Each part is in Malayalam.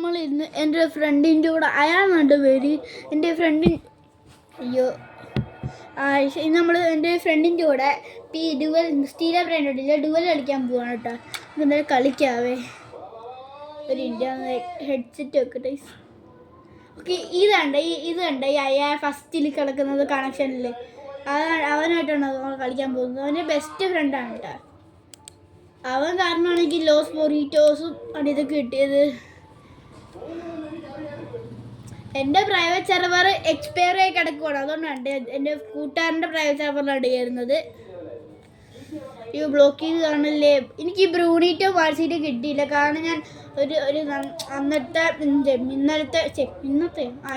നമ്മൾ ഇന്ന് എൻ്റെ ഫ്രണ്ടിൻ്റെ കൂടെ അയാളുണ്ട് പേര് എൻ്റെ ഫ്രണ്ടിൻ അയ്യോ ഇന്ന് നമ്മൾ എൻ്റെ ഫ്രണ്ടിൻ്റെ കൂടെ ഡുവൽ സ്റ്റീല ബ്രാൻഡില്ല ഡുവൽ കളിക്കാൻ പോവാണ് കേട്ടോ. എന്തായാലും കളിക്കാവേ. ഒരു ഇന്ത്യ ഹെഡ്സെറ്റ് വെക്കട്ടെ. ഓക്കെ, ഇത് കണ്ട ഈ അയാൾ ഫസ്റ്റിൽ കിടക്കുന്നത് കണക്ഷനിൽ അവനായിട്ടാണ് കളിക്കാൻ പോകുന്നത്. അവൻ്റെ ബെസ്റ്റ് ഫ്രണ്ടാണ് കേട്ടോ. അവൻ കാരണമാണെങ്കിൽ ലോസ് മൊറീറ്റോസും ഇതൊക്കെ കിട്ടിയത്. എൻ്റെ പ്രൈവറ്റ് സെർവർ എക്സ്പയർ ആയി കിടക്കുവാണ്, അതുകൊണ്ടാണ് എൻ്റെ കൂട്ടുകാരൻ്റെ പ്രൈവറ്റ് സെർവറിലാണ് കയറുന്നത്. ഈ ബ്ലോക്ക് ചെയ്ത് കാണല്ലേ. എനിക്ക് ബ്രൂണീറ്റോ വാട്സീറ്റോ കിട്ടിയില്ല, കാരണം ഞാൻ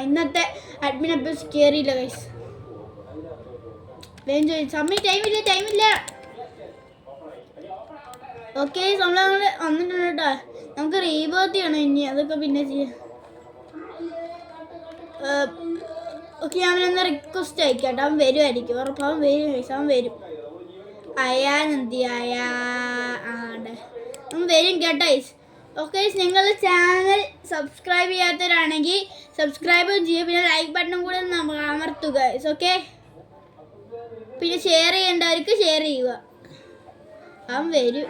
ഇന്നത്തെ അഡ്മിൻ അപ്ഡേറ്റ്സ് കയറിയില്ല ഗൈസ്. വേഗം ചോദിച്ചു സമയം ടൈമില്ല. ഓക്കെ, നമ്മൾ വന്നിട്ടുണ്ട് കേട്ടോ. നമുക്ക് റീബർത്ത് ചെയ്യണം ഇനി, അതൊക്കെ പിന്നെ ചെയ്യാം. ഓക്കെ, അവനൊന്ന് റിക്വസ്റ്റ് അയക്കാട്ടോ. അവൻ വരുമായിരിക്കും, ഉറപ്പ് അവൻ വരും. അവൻ വരും കേട്ടോ. ഓക്കെ, നിങ്ങൾ ചാനൽ സബ്സ്ക്രൈബ് ചെയ്യാത്തവരാണെങ്കിൽ സബ്സ്ക്രൈബും ചെയ്യുക, പിന്നെ ലൈക്ക് ബട്ടണും കൂടെ അമർത്തുക. ഓക്കെ, പിന്നെ ഷെയർ ചെയ്യേണ്ടവർക്ക് ഷെയർ ചെയ്യുക. അവൻ വരും.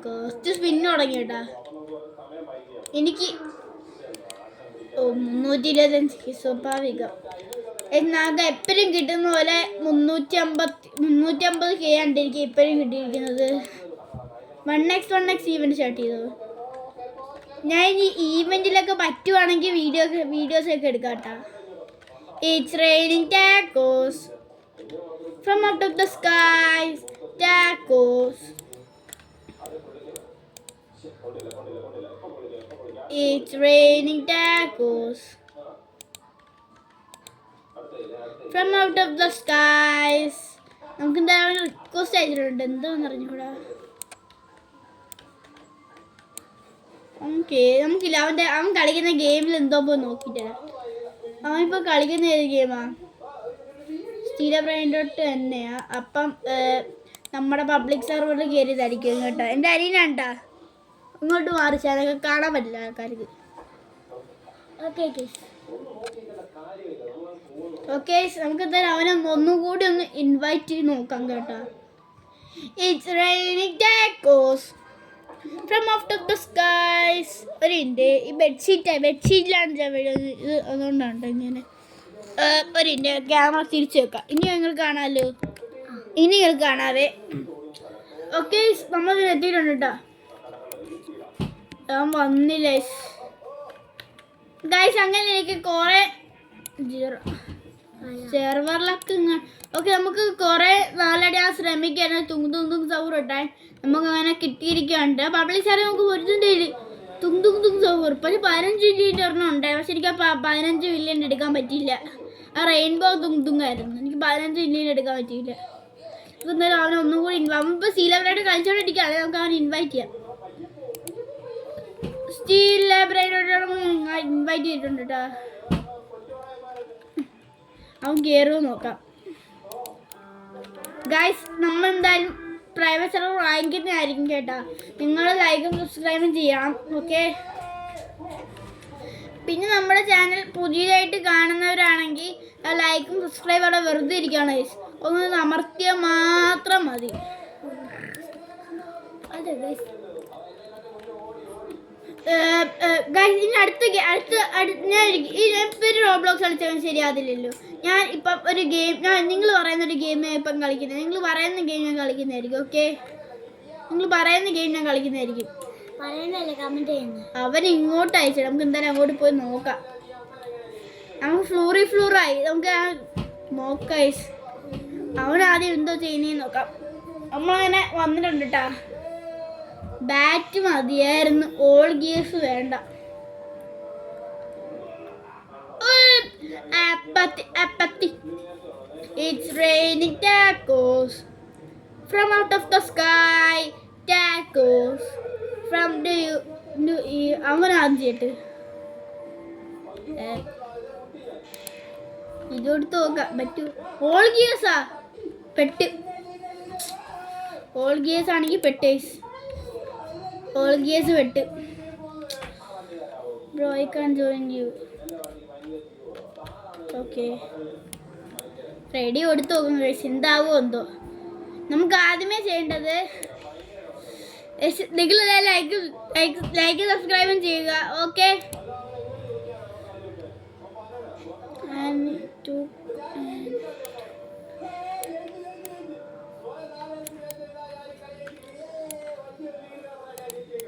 കുറച്ച് സ്പിന്ന് തുടങ്ങി കേട്ടാ. എനിക്ക് 325 സ്വാഭാവികം. എന്നാകെ എപ്പോഴും കിട്ടുന്ന പോലെ 350 കെ ആണ് എനിക്ക് എപ്പോഴും കിട്ടിയിരിക്കുന്നത്. 1x ഈവൻറ്റ് സ്റ്റാർട്ട് ചെയ്തത്. ഞാൻ ഇനി ഈവൻറ്റിലൊക്കെ പറ്റുവാണെങ്കിൽ വീഡിയോസൊക്കെ എടുക്കാം കേട്ടോ. It's raining tacos from out of the skies, tacos. It's raining tacos from out of the skies. നമുക്ക് എന്തായാലും റിക്വസ്റ്റ് അയച്ചിട്ടുണ്ട്, എന്താണെന്ന് അറിഞ്ഞൂടാ. നമുക്കില്ല. അവൻ കളിക്കുന്ന ഗെയിമിൽ എന്തോ പോയി നോക്കിയിട്ടില്ല. അവനിപ്പോൾ കളിക്കുന്ന ഏത് ഗെയിമാണ്? സ്റ്റീല ബ്രാൻഡോട്ട് തന്നെയാ. അപ്പം നമ്മുടെ പബ്ലിക് സെർവറിൽ കയറിയതായിരിക്കും കേട്ടോ. എൻ്റെ അനിയനാണ് കേട്ടോ. ഇങ്ങോട്ട് മാറിച്ചാൽ അതൊക്കെ കാണാൻ പറ്റില്ല ആൾക്കാർക്ക്. ഓക്കെ, നമുക്ക് എന്തായാലും അവനെ ഒന്നുകൂടി ഒന്ന് ഇൻവൈറ്റ് ചെയ്ത് നോക്കാം കേട്ടോ. It's raining tacos from out of the skies. ഒരു ഇൻ്റെ ഈ ബെഡ്ഷീറ്റിലാണ് ഞാൻ വീഴുന്നത്. ഇത് അതുകൊണ്ടാണ് ഇങ്ങനെ. ഒരു ഇൻ്റെ ക്യാമറ തിരിച്ചു വെക്കാം. ഇനി നിങ്ങൾ കാണാമല്ലോ, ഇനി നിങ്ങൾ കാണാവേ. ഓക്കെ, നമ്മൾ എത്തിയിട്ടുണ്ട് കേട്ടോ. ഞാൻ വന്നില്ല ഗൈസ്. അങ്ങനെ എനിക്ക് കുറേ സെർവറിലൊക്കെ ഓക്കെ, നമുക്ക് കുറേ നാളടി ആ ശ്രമിക്കാൻ തുങ് സൗർ ഇട്ടാൻ നമുക്ക് അങ്ങനെ കിട്ടിയിരിക്കുകയുണ്ട്. പബ്ലിക് സാറ് നമുക്ക് ഒരുത്തിൻ്റെ തുങ് സൗർ പക്ഷേ 15 മില്യൻ്റെ ഒരെണ്ണം ഉണ്ടായി. പക്ഷെ എനിക്ക് 15 മില്യൺ എടുക്കാൻ പറ്റിയില്ല. ആ റെയിൻബോ തുങ്ങായിരുന്നു. എനിക്ക് 15 മില്യൺ എടുക്കാൻ പറ്റിയില്ല. എന്തായാലും അവനെ ഒന്നും കൂടി അവനിപ്പോൾ സീലവരായിട്ട് കളിച്ചോണ്ടിരിക്കുകയാണ്. നമുക്ക് അവൻ ഇൻവൈറ്റ് ചെയ്യാം. സ്റ്റീൽ ലൈബ്രറിയോട് ഇൻവൈറ്റ് ചെയ്തിട്ടുണ്ട് കേട്ടോ. അവൻ കയറുമോ നോക്കാം ഗൈസ്. നമ്മൾ എന്തായാലും പ്രൈവറ്റ് സെർവർ വാങ്ങിക്കുന്നതായിരിക്കും കേട്ടോ. നിങ്ങൾ ലൈക്കും സബ്സ്ക്രൈബും ചെയ്യണം. ഓക്കെ, പിന്നെ നമ്മുടെ ചാനൽ പുതിയതായിട്ട് കാണുന്നവരാണെങ്കിൽ ലൈക്കും സബ്സ്ക്രൈബും അവിടെ വെറുതെ ഇരിക്കുകയാണ് ഗൈസ്. ഒന്ന് അമർത്തിയാൽ മാത്രം മതി. അതെ ഗൈസ്. ഇനി അടുത്ത ഞാൻ ഇപ്പോൾ റോബ്ലോക്സ് കളിച്ചാൽ ശരിയാതില്ലല്ലോ. ഞാൻ ഇപ്പം ഒരു ഗെയിം നിങ്ങൾ പറയുന്നൊരു ഗെയിം ഇപ്പം കളിക്കുന്നത്. നിങ്ങൾ പറയുന്ന ഗെയിം ഞാൻ കളിക്കുന്നതായിരിക്കും. ഓക്കെ, നിങ്ങൾ പറയുന്ന ഗെയിം ഞാൻ കളിക്കുന്നതായിരിക്കും. അവൻ ഇങ്ങോട്ട് അയച്ചു. നമുക്ക് എന്തായാലും അങ്ങോട്ട് പോയി നോക്കാം. നമുക്ക് ഫ്ലൂറായി. നമുക്ക് നോക്കാം. അവൻ ആദ്യം എന്തോ ചെയ്യുന്നതെന്ന് നോക്കാം. നമ്മളങ്ങനെ വന്നിട്ടുണ്ട് കേട്ടോ. ബാറ്റ് മതിയായിരുന്നു, ഓൾ ഗിയേഴ്സ് വേണ്ട. It's raining tacos from out of the sky, tacos from the അവൻ ആദ്യമായിട്ട് ഇതെടുത്ത് നോക്കാം. പറ്റൂ. ഓൾ ഗിയേഴ്സാ പെട്ട്. ഓൾ ഗിയേഴ്സ് ആണെങ്കിൽ പെട്ടേസ്. ഓൾ ഗിയേഴ്സ് പെട്ട്. Bro I can join you. Okay ready കൊടുത്തു നോക്കുന്നു ഗൈസ്, എന്താവോ എന്തോ. നമുക്ക് ആദ്യമേ ചെയ്യേണ്ടത് നിങ്ങൾ ലൈക്ക് സബ്സ്ക്രൈബും ചെയ്യുക. ഓക്കെ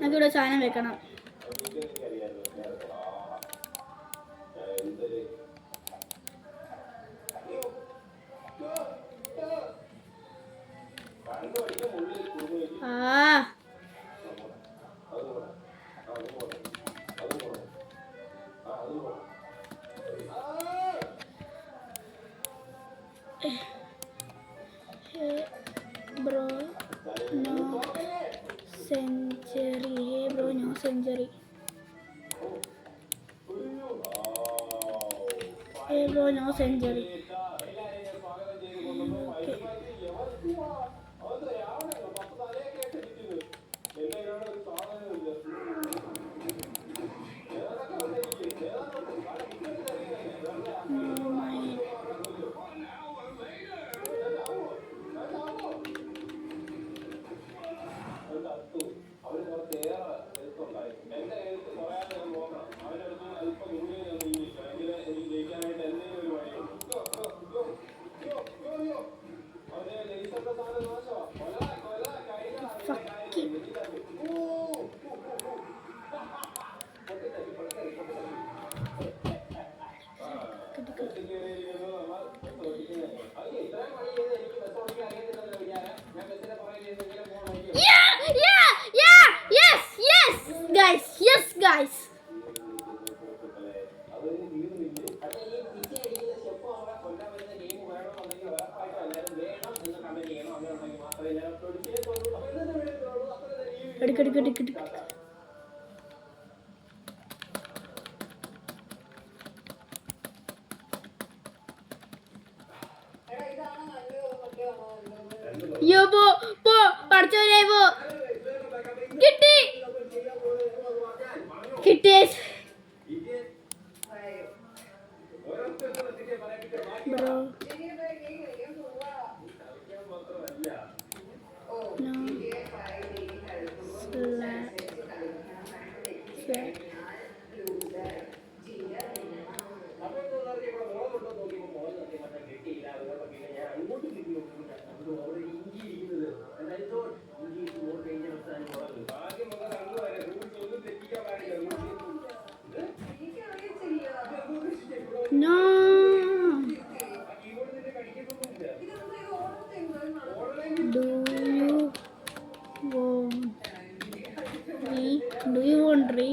നമുക്കിവിടെ സാധനം വെക്കണം. Bro, no century. Hey bro, no century. Hey bro, no century. Okay. Yes guys. Ready. Yo po പഠിച്ചവരെ പോ കിട്ടി bro. No. Do you want re?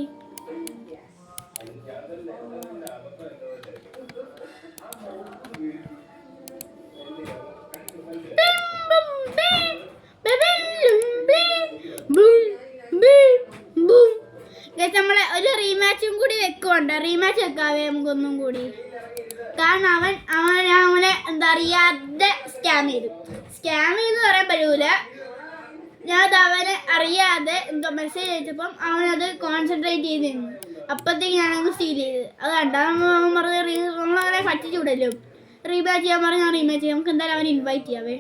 നമ്മളെ ഒരു റീമാച്ചും കൂടി വെക്കുന്നുണ്ട്. റീമാച്ച് വെക്കാവേ നമുക്കൊന്നും കൂടി. കാരണം അവനെ എന്താ അറിയാതെ സ്കാം ചെയ്തു പറയാൻ പറ്റൂല. ഞാനത് അവനെ അറിയാതെ എന്തോ മെസ്സേജ് അയച്ചപ്പം അവനത് കോൺസെൻട്രേറ്റ് ചെയ്ത് നിന്നു. അപ്പത്തേക്ക് ഞാനങ്ങ് സ്റ്റീൽ ചെയ്ത് അത് കണ്ടാൽ പറഞ്ഞ് നമ്മളങ്ങനെ പറ്റിച്ചു വിടല്ലോ. റീമാച്ച് ചെയ്യാൻ പറഞ്ഞ് ഞാൻ റീമാച്ച് ചെയ്യാം. നമുക്ക് എന്തായാലും അവനെ ഇൻവൈറ്റ് ചെയ്യാവേ.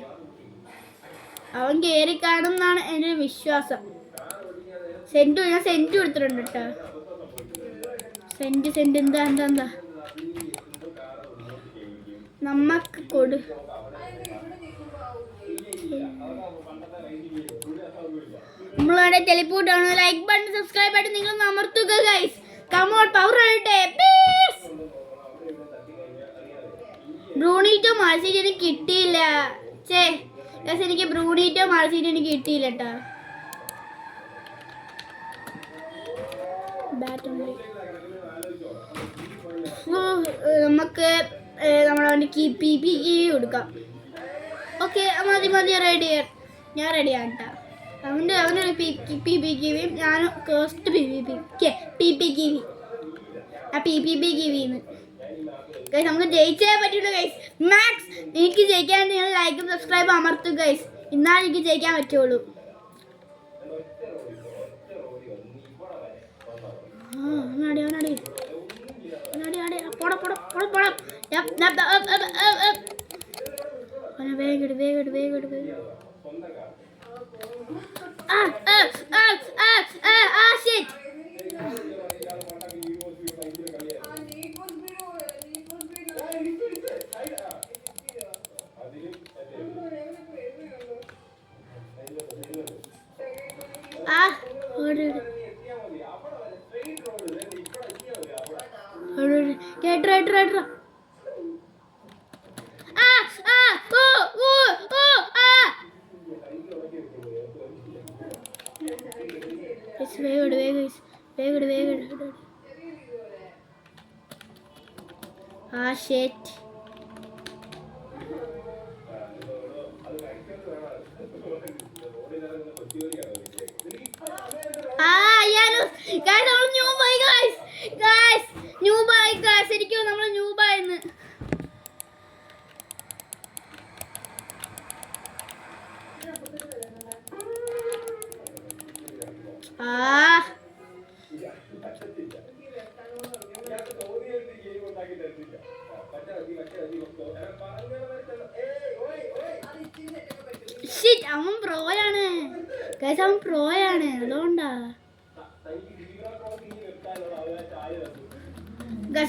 അവൻ കയറി കാണും എന്നാണ് എൻ്റെ ഒരു വിശ്വാസം. ഞാൻ സെൻറ്റ് കൊടുത്തിട്ടുണ്ട് കേട്ടോ. സെൻറ്റ് എന്താ നമ്മക്ക് കൊടു. നമ്മളവിടെ ടെലിപ്പോർട്ടാണ്. ലൈക്ക് ബട്ടൺ സബ്സ്ക്രൈബ് ബട്ടൺ നിങ്ങൾ അമർത്തുക ഗൈസ്. കം ഓൺ പവർ ആയിട്ടെ പ്ലീസ്. ബ്രൂണിറ്റോ മാർസീറ്റ് എനിക്ക് കിട്ടിയില്ല. എനിക്ക് ബ്രൂണിറ്റോ മാർസീറ്റ് എനിക്ക് കിട്ടിയില്ല കേട്ടോ. നമുക്ക് നമ്മളവൻ്റെ പി പി കൊടുക്കാം. ഓക്കെ മതി റെഡി. ഞാൻ റെഡിയാണ് കേട്ടോ. അവനൊരു പി പി കിവിയും ഞാനും ഫസ്റ്റ് പി പി കിവി ആ പി കിവിന്ന് ഗൈസ് നമുക്ക് ജയിച്ചേ പറ്റുള്ളൂ ഗൈസ്. മാക്സ് എനിക്ക് ജയിക്കാൻ നിങ്ങൾ ലൈക്കും സബ്സ്ക്രൈബും അമർത്തും ഗൈസ്. എന്നാലും എനിക്ക് ജയിക്കാൻ പറ്റുള്ളൂ. അവനടി വേഗം കേട്ടോ വേഗം ഷേറ്റ് ശരിക്കും നമ്മൾ ന്യൂബായെന്ന് അവൻ പ്രോയാണ് അവൻ പ്രോയാണ് അതുകൊണ്ടാ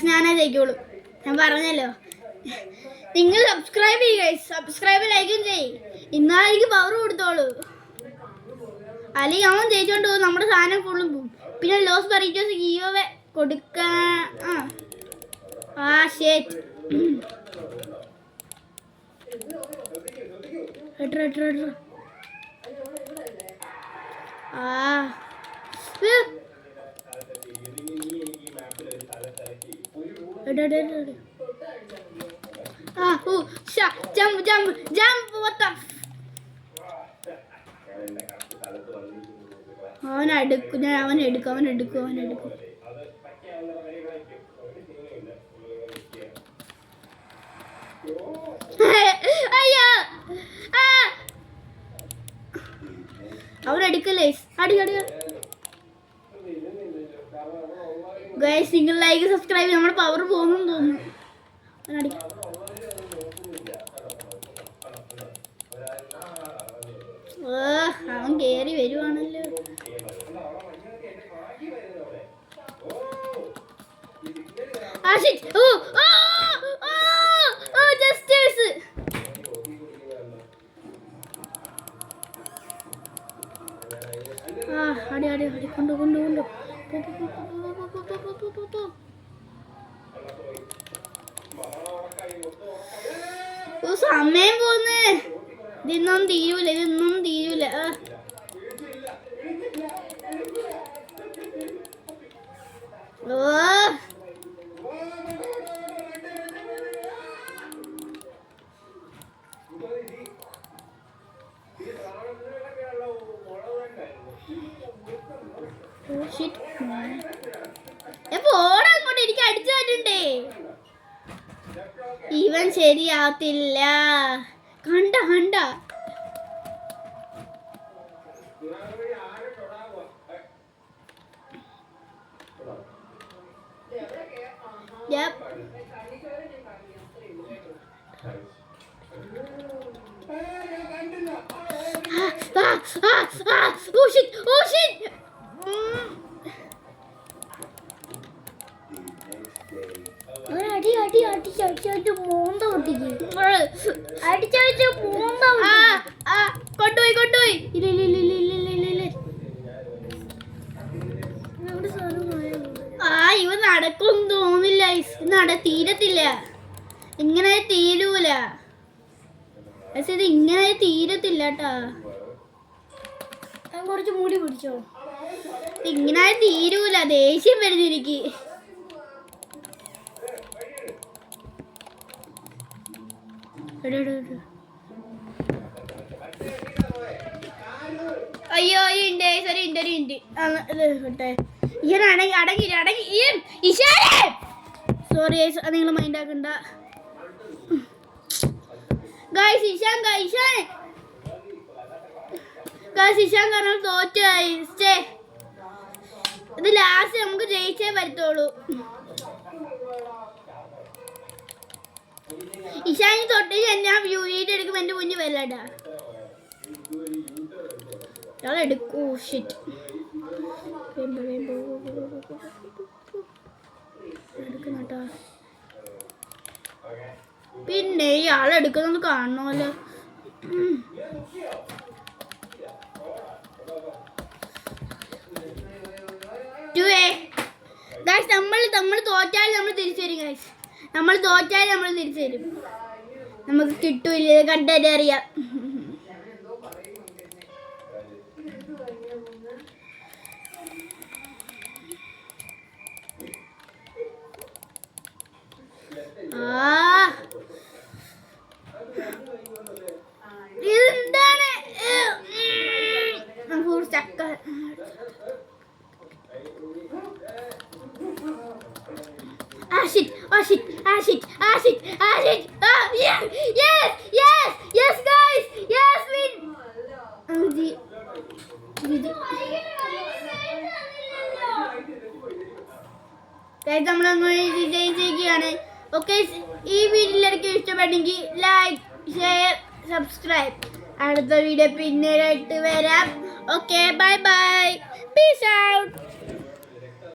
ഞാനേ ജയിക്കുള്ളൂ ഞാൻ പറഞ്ഞല്ലോ നിങ്ങൾ സബ്സ്ക്രൈബ് ചെയ്യുക സബ്സ്ക്രൈബ് ലൈക്കും ചെയ്യും ഇന്നായിരിക്കും പവർ കൊടുത്തോളൂ അല്ലെങ്കിൽ അവൻ ജയിച്ചോണ്ട് പോകും നമ്മുടെ സാധനം ഫുള്ളും പോകും പിന്നെ ലോസ് ബറീറ്റോസ് ഗീവേ കൊടുക്കാൻ ഷേറ്റ് അവനെടുക്കും അയ്യോ അവരെടുക്കല്ലേ ഗൈസ് നിങ്ങൾ ലൈക്ക് സബ്സ്ക്രൈബ് നമ്മുടെ പവർ പോകുന്നു തോന്നുന്നു അവൻ കേറി വരുവാണല്ലോ അടി കൊണ്ടു സമയം പോന്നേ ഇതൊന്നും തീരൂല അങ്ങോട്ട് എനിക്ക് അടിച്ചു പറ്റണ്ടേ ഇവൻ ശരിയാവത്തില്ല കണ്ട അടിച്ചു മൂന്ന കൊണ്ടുപോയി ഇല്ല ഇവ നടക്കും തോന്നില്ല തീരത്തില്ല ഇങ്ങനെ തീരൂല ഇത് ഇങ്ങനെ തീരത്തില്ല കേട്ടാ കുറച്ച് മൂടി പിടിച്ചോ ഇങ്ങനെ തീരൂല ദേഷ്യം വരുന്നിരിക്ക് അയ്യോ ഉണ്ട് അടങ്ങി സോറി നിങ്ങൾ മൈൻഡ് ആക്കണ്ട ഇഷാൻ കാരണം തോറ്റായി ഇത് ലാസ്റ്റ് നമുക്ക് ജയിച്ചേ പറ്റത്തുള്ളൂ ഇഷാനി തൊട്ട് ഞാൻ വീഡിയോ എടുക്കുമ്പോൾ എൻ്റെ കുഞ്ഞ് വല്ലടാ എടുക്കൂ ഷിറ്റ് എടുക്കണട്ടാ. പിന്നെ ഇയാളെടുക്കുന്നത് കാണണമല്ലോ. നമ്മൾ തോറ്റാൽ നമ്മൾ തിരിച്ചു വരും ഗൈസ്. നമ്മൾ തോറ്റാൽ നമ്മൾ തിരിച്ചു വരും. നമുക്ക് കിട്ടൂല, കണ്ടേ അറിയാം. ഇതെന്താണ് ചക്ക? നമ്മളൊന്ന് ചെയ്യുകയാണ്. ഓക്കെ, ഈ വീഡിയോയിലേക്ക് ഇഷ്ടപ്പെട്ടെങ്കിൽ ലൈക്ക്, ഷെയർ, സബ്സ്ക്രൈബ്. അടുത്ത വീഡിയോ പിന്നീടായിട്ട് വരാം. Okay, bye bye, peace out.